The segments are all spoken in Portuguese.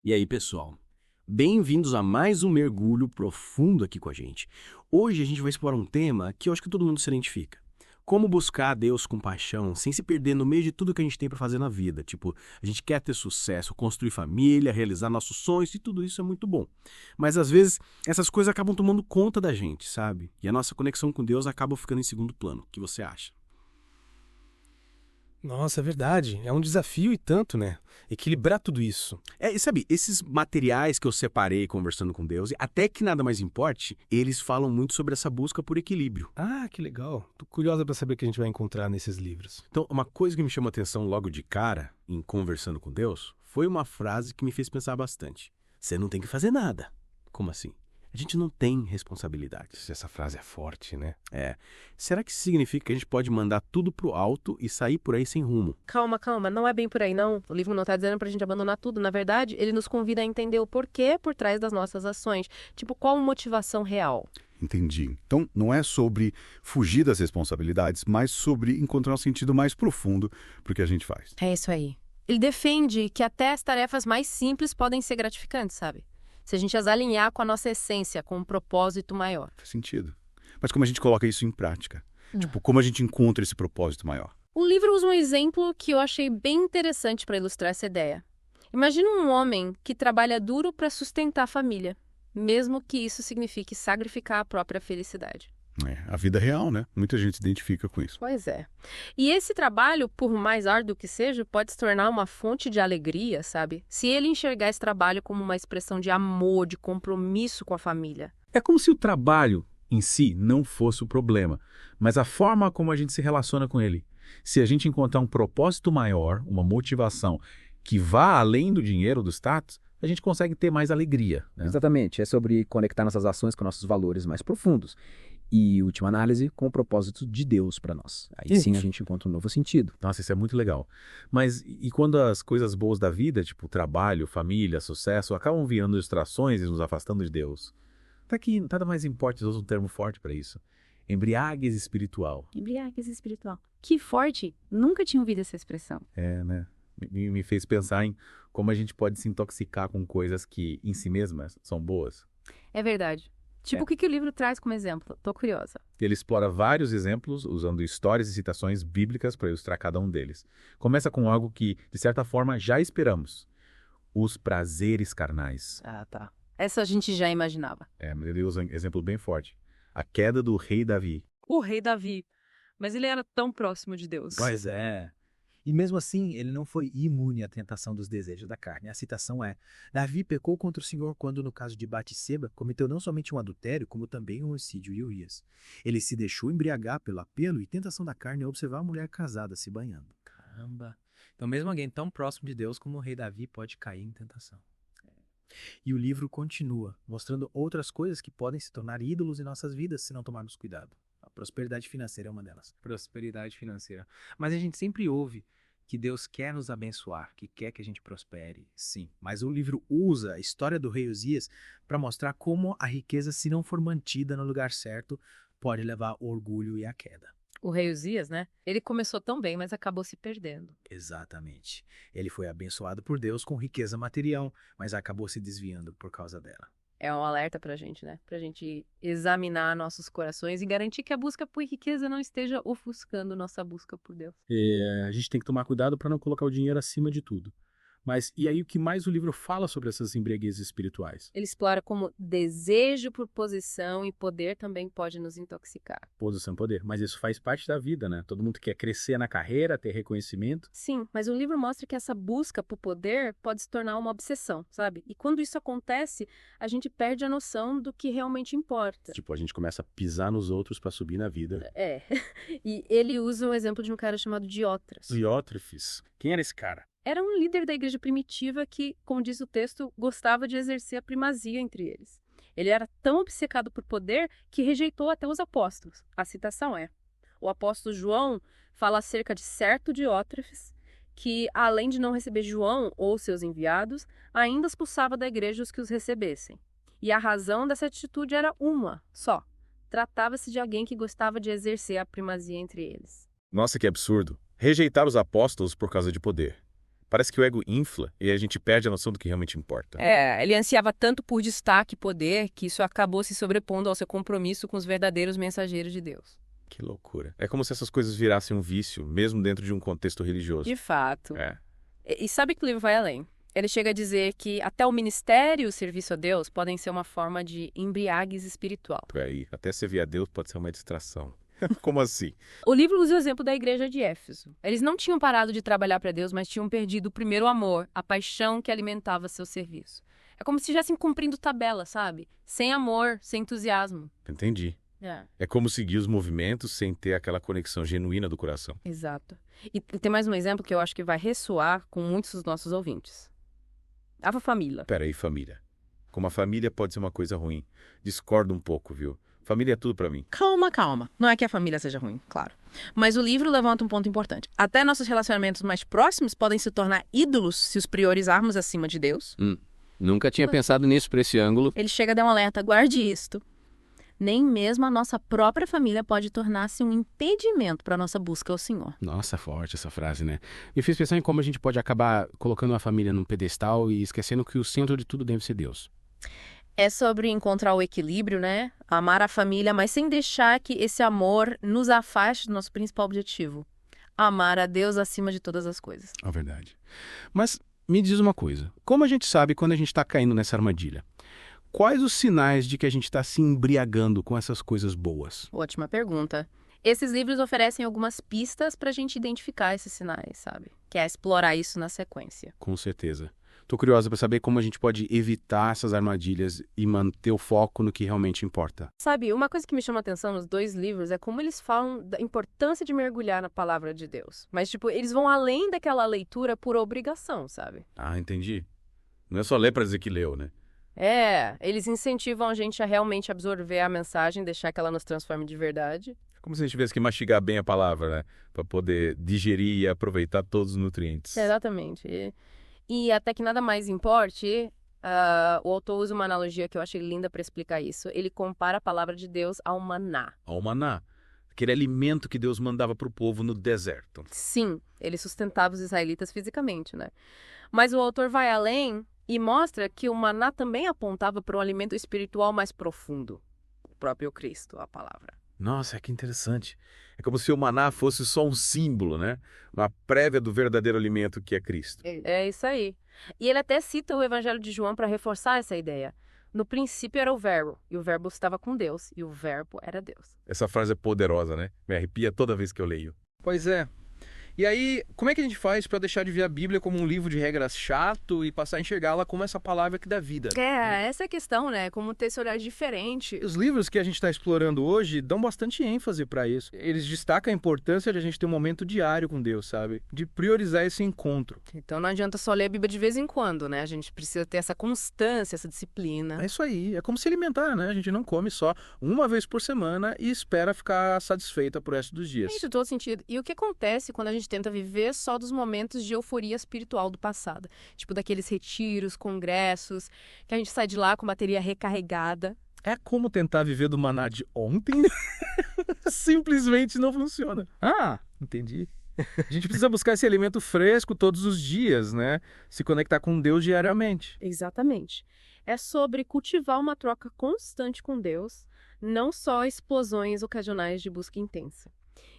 E aí, pessoal? Bem-vindos a mais um mergulho profundo aqui com a gente. Hoje a gente vai explorar um tema que eu acho que todo mundo se identifica. Como buscar a Deus com paixão, sem se perder no meio de tudo que a gente tem para fazer na vida. Tipo, a gente quer ter sucesso, construir família, realizar nossos sonhos e tudo isso é muito bom. Mas às vezes essas coisas acabam tomando conta da gente, sabe? E a nossa conexão com Deus acaba ficando em segundo plano. O que você acha? Nossa, é verdade. É um desafio e tanto, né? Equilibrar tudo isso. E sabe, esses materiais que eu separei conversando com Deus, até que nada mais importe, eles falam muito sobre essa busca por equilíbrio. Ah, que legal. Tô curiosa pra saber o que a gente vai encontrar nesses livros. Então, uma coisa que me chamou a atenção logo de cara, em conversando com Deus, foi uma frase que me fez pensar bastante. Você não tem que fazer nada. Como assim? A gente não tem responsabilidades. Essa frase é forte, né? Será que isso significa que a gente pode mandar tudo pro alto e sair por aí sem rumo? Calma, não é bem por aí, não. O livro não tá dizendo pra gente abandonar tudo. Na verdade, ele nos convida a entender o porquê por trás das nossas ações. Tipo, qual a motivação real? Entendi. Então, não é sobre fugir das responsabilidades, mas sobre encontrar um sentido mais profundo para o que a gente faz. É isso aí. Ele defende que até as tarefas mais simples podem ser gratificantes, sabe? Se a gente as alinhar com a nossa essência, com um propósito maior. Faz sentido. Mas como a gente coloca isso em prática? Tipo, como a gente encontra esse propósito maior? O livro usa um exemplo que eu achei bem interessante para ilustrar essa ideia. Imagina um homem que trabalha duro para sustentar a família, mesmo que isso signifique sacrificar a própria felicidade. A vida real, né? Muita gente se identifica com isso. Pois é. E esse trabalho, por mais árduo que seja, pode se tornar uma fonte de alegria, sabe? Se ele enxergar esse trabalho como uma expressão de amor, de compromisso com a família. É como se o trabalho em si não fosse o problema, mas a forma como a gente se relaciona com ele. Se a gente encontrar um propósito maior, uma motivação que vá além do dinheiro, do status, a gente consegue ter mais alegria, né? Exatamente, é sobre conectar nossas ações com nossos valores mais profundos. E, última análise, com o propósito de Deus para nós. Aí sim a gente encontra um novo sentido. Nossa, isso é muito legal. Mas e quando as coisas boas da vida, tipo trabalho, família, sucesso, acabam virando distrações e nos afastando de Deus? Até que nada mais importa, eu uso um termo forte para isso. Embriaguez espiritual. Embriaguez espiritual. Que forte! Nunca tinha ouvido essa expressão. Né? Me fez pensar em como a gente pode se intoxicar com coisas que, em si mesmas, são boas. É verdade. Tipo, o que o livro traz como exemplo? Tô curiosa. Ele explora vários exemplos, usando histórias e citações bíblicas para ilustrar cada um deles. Começa com algo que, de certa forma, já esperamos. Os prazeres carnais. Ah, tá. Essa a gente já imaginava. Ele usa um exemplo bem forte. A queda do rei Davi. O rei Davi. Mas ele era tão próximo de Deus. Pois é. E mesmo assim, ele não foi imune à tentação dos desejos da carne. A citação é: Davi pecou contra o Senhor quando, no caso de Batseba, cometeu não somente um adultério, como também um homicídio e Urias. Ele se deixou embriagar pelo apelo e tentação da carne ao observar a mulher casada se banhando. Caramba. Então mesmo alguém tão próximo de Deus como o rei Davi pode cair em tentação. E o livro continua, mostrando outras coisas que podem se tornar ídolos em nossas vidas se não tomarmos cuidado. A prosperidade financeira é uma delas. Prosperidade financeira. Mas a gente sempre ouve que Deus quer nos abençoar, que quer que a gente prospere. Sim, mas o livro usa a história do rei Uzias para mostrar como a riqueza, se não for mantida no lugar certo, pode levar ao orgulho e à queda. O rei Uzias, né? Ele começou tão bem, mas acabou se perdendo. Exatamente. Ele foi abençoado por Deus com riqueza material, mas acabou se desviando por causa dela. É um alerta pra gente, né? Pra gente examinar nossos corações e garantir que a busca por riqueza não esteja ofuscando nossa busca por Deus. A gente tem que tomar cuidado para não colocar o dinheiro acima de tudo. Mas e aí o que mais o livro fala sobre essas embriaguezes espirituais? Ele explora como desejo por posição e poder também pode nos intoxicar. Posição e poder. Mas isso faz parte da vida, né? Todo mundo quer crescer na carreira, ter reconhecimento. Sim, mas o livro mostra que essa busca por poder pode se tornar uma obsessão, sabe? E quando isso acontece, a gente perde a noção do que realmente importa. Tipo, a gente começa a pisar nos outros para subir na vida. E ele usa o exemplo de um cara chamado Diótrefes. Diótrefes. Quem era esse cara? Era um líder da igreja primitiva que, como diz o texto, gostava de exercer a primazia entre eles. Ele era tão obcecado por poder que rejeitou até os apóstolos. A citação é: o apóstolo João fala acerca de certo Diótrefes, que, além de não receber João ou seus enviados, ainda expulsava da igreja os que os recebessem. E a razão dessa atitude era uma só: tratava-se de alguém que gostava de exercer a primazia entre eles. Nossa, que absurdo. Rejeitar os apóstolos por causa de poder. Parece que o ego infla e a gente perde a noção do que realmente importa. Ele ansiava tanto por destaque e poder que isso acabou se sobrepondo ao seu compromisso com os verdadeiros mensageiros de Deus. Que loucura. É como se essas coisas virassem um vício, mesmo dentro de um contexto religioso. De fato. É. E sabe que o livro vai além. Ele chega a dizer que até o ministério e o serviço a Deus podem ser uma forma de embriaguez espiritual. Peraí, até servir a Deus pode ser uma distração. Como assim? O livro usa o exemplo da igreja de Éfeso. Eles não tinham parado de trabalhar para Deus, mas tinham perdido o primeiro amor, a paixão que alimentava seu serviço. É como se estivessem cumprindo tabela, sabe? Sem amor, sem entusiasmo. Entendi. É como seguir os movimentos sem ter aquela conexão genuína do coração. Exato. E tem mais um exemplo que eu acho que vai ressoar com muitos dos nossos ouvintes. A família. Peraí, família. Como a família pode ser uma coisa ruim. Discordo um pouco, viu? Família é tudo pra mim. Calma. Não é que a família seja ruim, claro. Mas o livro levanta um ponto importante. Até nossos relacionamentos mais próximos podem se tornar ídolos se os priorizarmos acima de Deus. Nunca tinha pensado nisso por esse ângulo. Ele chega a dar um alerta, guarde isto. Nem mesmo a nossa própria família pode tornar-se um impedimento para a nossa busca ao Senhor. Nossa, forte essa frase, né? Me fez pensar em como a gente pode acabar colocando a família num pedestal e esquecendo que o centro de tudo deve ser Deus. É sobre encontrar o equilíbrio, né? Amar a família, mas sem deixar que esse amor nos afaste do nosso principal objetivo. Amar a Deus acima de todas as coisas. É verdade. Mas me diz uma coisa. Como a gente sabe quando a gente está caindo nessa armadilha? Quais os sinais de que a gente está se embriagando com essas coisas boas? Ótima pergunta. Esses livros oferecem algumas pistas para a gente identificar esses sinais, sabe? Que é explorar isso na sequência. Com certeza. Estou curiosa para saber como a gente pode evitar essas armadilhas e manter o foco no que realmente importa. Sabe, uma coisa que me chama a atenção nos dois livros é como eles falam da importância de mergulhar na palavra de Deus. Mas, eles vão além daquela leitura por obrigação, sabe? Ah, entendi. Não é só ler para dizer que leu, né? Eles incentivam a gente a realmente absorver a mensagem, deixar que ela nos transforme de verdade. É como se a gente tivesse que mastigar bem a palavra, né? Para poder digerir e aproveitar todos os nutrientes. Exatamente. E até que nada mais importe, o autor usa uma analogia que eu achei linda para explicar isso. Ele compara a palavra de Deus ao maná. Ao maná. Aquele alimento que Deus mandava para o povo no deserto. Sim, ele sustentava os israelitas fisicamente, né? Mas o autor vai além e mostra que o maná também apontava para um alimento espiritual mais profundo. O próprio Cristo, a palavra. Nossa, que interessante. É como se o maná fosse só um símbolo, né? Uma prévia do verdadeiro alimento que é Cristo. É isso aí. E ele até cita o Evangelho de João para reforçar essa ideia. No princípio era o Verbo, e o Verbo estava com Deus, e o Verbo era Deus. Essa frase é poderosa, né? Me arrepia toda vez que eu leio. Pois é. E aí, como é que a gente faz para deixar de ver a Bíblia como um livro de regras chato e passar a enxergá-la como essa palavra que dá vida? Essa é a questão, né? Como ter esse olhar diferente. Os livros que a gente está explorando hoje dão bastante ênfase para isso. Eles destacam a importância de a gente ter um momento diário com Deus, sabe? De priorizar esse encontro. Então não adianta só ler a Bíblia de vez em quando, né? A gente precisa ter essa constância, essa disciplina. É isso aí. É como se alimentar, né? A gente não come só uma vez por semana e espera ficar satisfeita pro resto dos dias. Isso faz todo sentido. E o que acontece quando a gente tenta viver só dos momentos de euforia espiritual do passado? Tipo daqueles retiros, congressos, que a gente sai de lá com bateria recarregada. É como tentar viver do maná de ontem. Simplesmente não funciona. Ah, entendi. A gente precisa buscar esse alimento fresco todos os dias, né? Se conectar com Deus diariamente. Exatamente. É sobre cultivar uma troca constante com Deus, não só explosões ocasionais de busca intensa.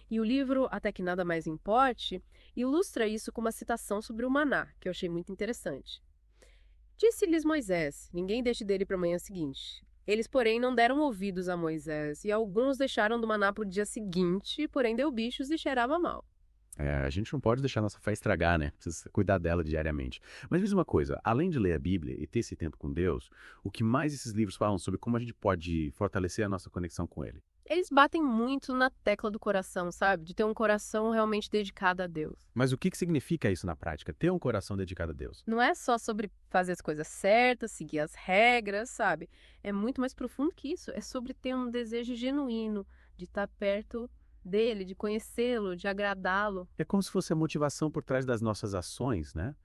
E o livro Até que Nada Mais Importe ilustra isso com uma citação sobre o maná, que eu achei muito interessante. Disse-lhes Moisés, ninguém deixe dele para a manhã seguinte. Eles, porém, não deram ouvidos a Moisés, e alguns deixaram do maná para o dia seguinte, porém deu bichos e cheirava mal. A gente não pode deixar nossa fé estragar, né? Precisa cuidar dela diariamente. Mas diz uma coisa, além de ler a Bíblia e ter esse tempo com Deus, o que mais esses livros falam sobre como a gente pode fortalecer a nossa conexão com Ele? Eles batem muito na tecla do coração, sabe? De ter um coração realmente dedicado a Deus. Mas o que significa isso na prática? Ter um coração dedicado a Deus? Não é só sobre fazer as coisas certas, seguir as regras, sabe? É muito mais profundo que isso. É sobre ter um desejo genuíno de estar perto dele, de conhecê-lo, de agradá-lo. É como se fosse a motivação por trás das nossas ações, né?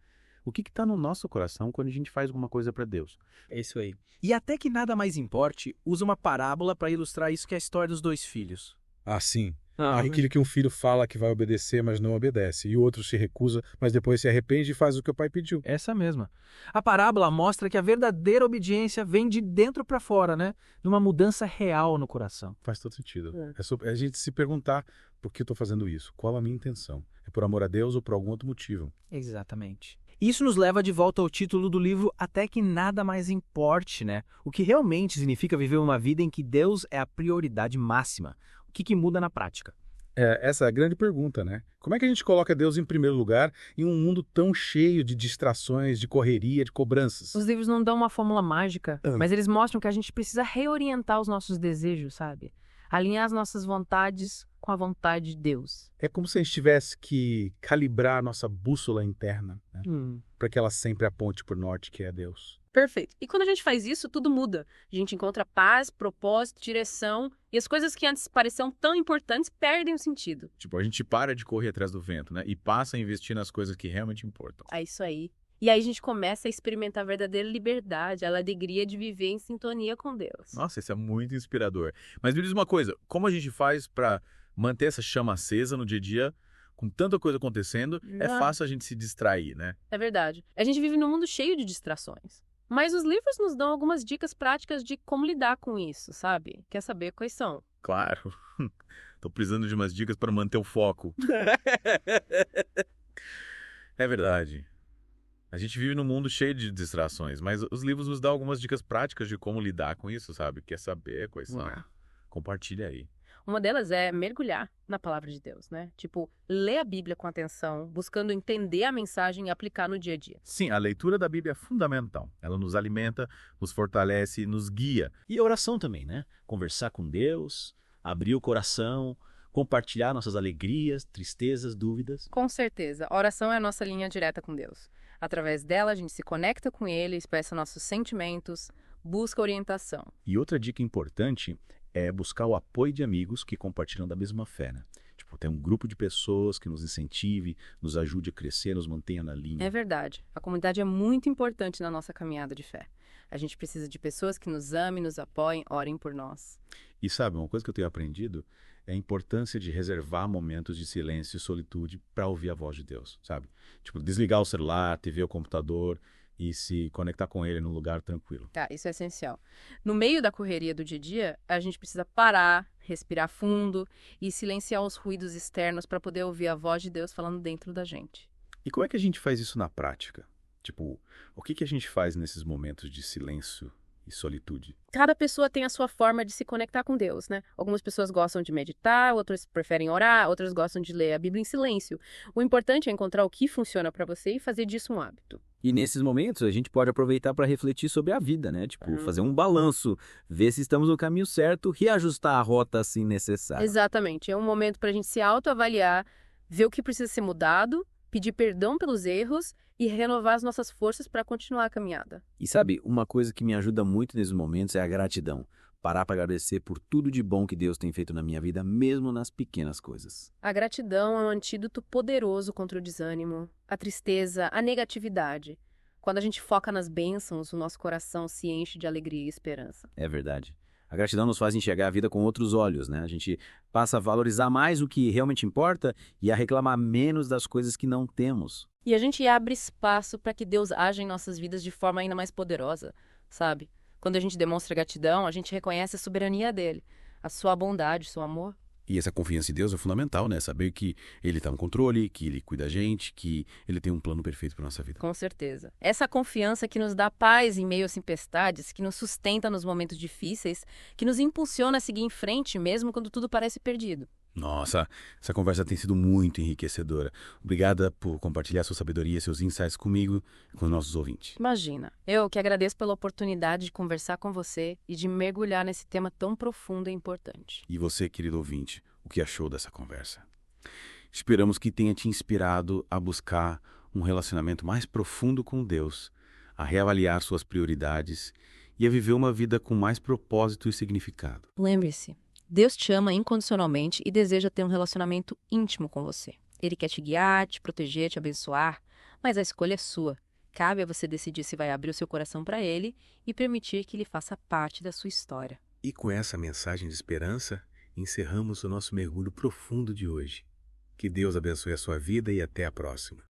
O que está no nosso coração quando a gente faz alguma coisa para Deus? É isso aí. E Até que Nada Mais Importe usa uma parábola para ilustrar isso, que é a história dos dois filhos. Ah, sim. Aquele que um filho fala que vai obedecer, mas não obedece, e o outro se recusa, mas depois se arrepende e faz o que o pai pediu. Essa mesma. A parábola mostra que a verdadeira obediência vem de dentro para fora, né? Numa mudança real no coração. Faz todo sentido. É a gente se perguntar por que eu estou fazendo isso, qual a minha intenção. É por amor a Deus ou por algum outro motivo? Exatamente. Isso nos leva de volta ao título do livro Até que Nada Mais Importe, né? O que realmente significa viver uma vida em que Deus é a prioridade máxima. O que muda na prática? Essa é a grande pergunta, né? Como é que a gente coloca Deus em primeiro lugar em um mundo tão cheio de distrações, de correria, de cobranças? Os livros não dão uma fórmula mágica, mas eles mostram que a gente precisa reorientar os nossos desejos, sabe? Alinhar as nossas vontades com a vontade de Deus. É como se a gente tivesse que calibrar a nossa bússola interna, né? Para que ela sempre aponte para o norte, que é Deus. Perfeito. E quando a gente faz isso, tudo muda. A gente encontra paz, propósito, direção, e as coisas que antes pareciam tão importantes perdem o sentido. Tipo, a gente para de correr atrás do vento, né? E passa a investir nas coisas que realmente importam. É isso aí. E aí a gente começa a experimentar a verdadeira liberdade, a alegria de viver em sintonia com Deus. Nossa, isso é muito inspirador. Mas me diz uma coisa, como a gente faz para manter essa chama acesa no dia a dia, com tanta coisa acontecendo? É fácil a gente se distrair, né? É verdade. A gente vive num mundo cheio de distrações. Mas os livros nos dão algumas dicas práticas de como lidar com isso, sabe? Quer saber quais são? Claro. Tô precisando de umas dicas para manter o foco. É verdade. A gente vive num mundo cheio de distrações, mas os livros nos dão algumas dicas práticas de como lidar com isso, sabe? Quer saber quais são? Compartilha aí. Uma delas é mergulhar na palavra de Deus, né? Tipo, ler a Bíblia com atenção, buscando entender a mensagem e aplicar no dia a dia. Sim, a leitura da Bíblia é fundamental. Ela nos alimenta, nos fortalece, nos guia. E a oração também, né? Conversar com Deus, abrir o coração, compartilhar nossas alegrias, tristezas, dúvidas. Com certeza. A oração é a nossa linha direta com Deus. Através dela, a gente se conecta com Ele, expressa nossos sentimentos, busca orientação. E outra dica importante é buscar o apoio de amigos que compartilham da mesma fé, né? Tipo, ter um grupo de pessoas que nos incentive, nos ajude a crescer, nos mantenha na linha. É verdade. A comunidade é muito importante na nossa caminhada de fé. A gente precisa de pessoas que nos amem, nos apoiem, orem por nós. E sabe, uma coisa que eu tenho aprendido é a importância de reservar momentos de silêncio e solitude para ouvir a voz de Deus, sabe? Tipo, desligar o celular, TV, o computador e se conectar com ele num lugar tranquilo. Tá, isso é essencial. No meio da correria do dia a dia, a gente precisa parar, respirar fundo e silenciar os ruídos externos para poder ouvir a voz de Deus falando dentro da gente. E como é que a gente faz isso na prática? Tipo, o que a gente faz nesses momentos de silêncio e solitude? Cada pessoa tem a sua forma de se conectar com Deus, né? Algumas pessoas gostam de meditar, outras preferem orar, outras gostam de ler a Bíblia em silêncio. O importante é encontrar o que funciona para você e fazer disso um hábito. E nesses momentos a gente pode aproveitar para refletir sobre a vida, né? Tipo, fazer um balanço, ver se estamos no caminho certo, reajustar a rota assim necessário. Exatamente. É um momento para a gente se autoavaliar, ver o que precisa ser mudado, pedir perdão pelos erros e renovar as nossas forças para continuar a caminhada. E sabe, uma coisa que me ajuda muito nesses momentos é a gratidão. Parar para agradecer por tudo de bom que Deus tem feito na minha vida, mesmo nas pequenas coisas. A gratidão é um antídoto poderoso contra o desânimo, a tristeza, a negatividade. Quando a gente foca nas bênçãos, o nosso coração se enche de alegria e esperança. É verdade. A gratidão nos faz enxergar a vida com outros olhos, né? A gente passa a valorizar mais o que realmente importa e a reclamar menos das coisas que não temos. E a gente abre espaço para que Deus haja em nossas vidas de forma ainda mais poderosa, sabe? Quando a gente demonstra gratidão, a gente reconhece a soberania dele, a sua bondade, o seu amor. E essa confiança em Deus é fundamental, né? Saber que Ele está no controle, que Ele cuida da gente, que Ele tem um plano perfeito para nossa vida. Com certeza. Essa confiança que nos dá paz em meio às tempestades, que nos sustenta nos momentos difíceis, que nos impulsiona a seguir em frente mesmo quando tudo parece perdido. Nossa, essa conversa tem sido muito enriquecedora. Obrigada por compartilhar sua sabedoria, seus insights comigo e com os nossos ouvintes. Imagina, eu que agradeço pela oportunidade de conversar com você e de mergulhar nesse tema tão profundo e importante. E você, querido ouvinte, o que achou dessa conversa? Esperamos que tenha te inspirado a buscar um relacionamento mais profundo com Deus, a reavaliar suas prioridades e a viver uma vida com mais propósito e significado. Lembre-se, Deus te ama incondicionalmente e deseja ter um relacionamento íntimo com você. Ele quer te guiar, te proteger, te abençoar, mas a escolha é sua. Cabe a você decidir se vai abrir o seu coração para Ele e permitir que Ele faça parte da sua história. E com essa mensagem de esperança, encerramos o nosso mergulho profundo de hoje. Que Deus abençoe a sua vida e até a próxima.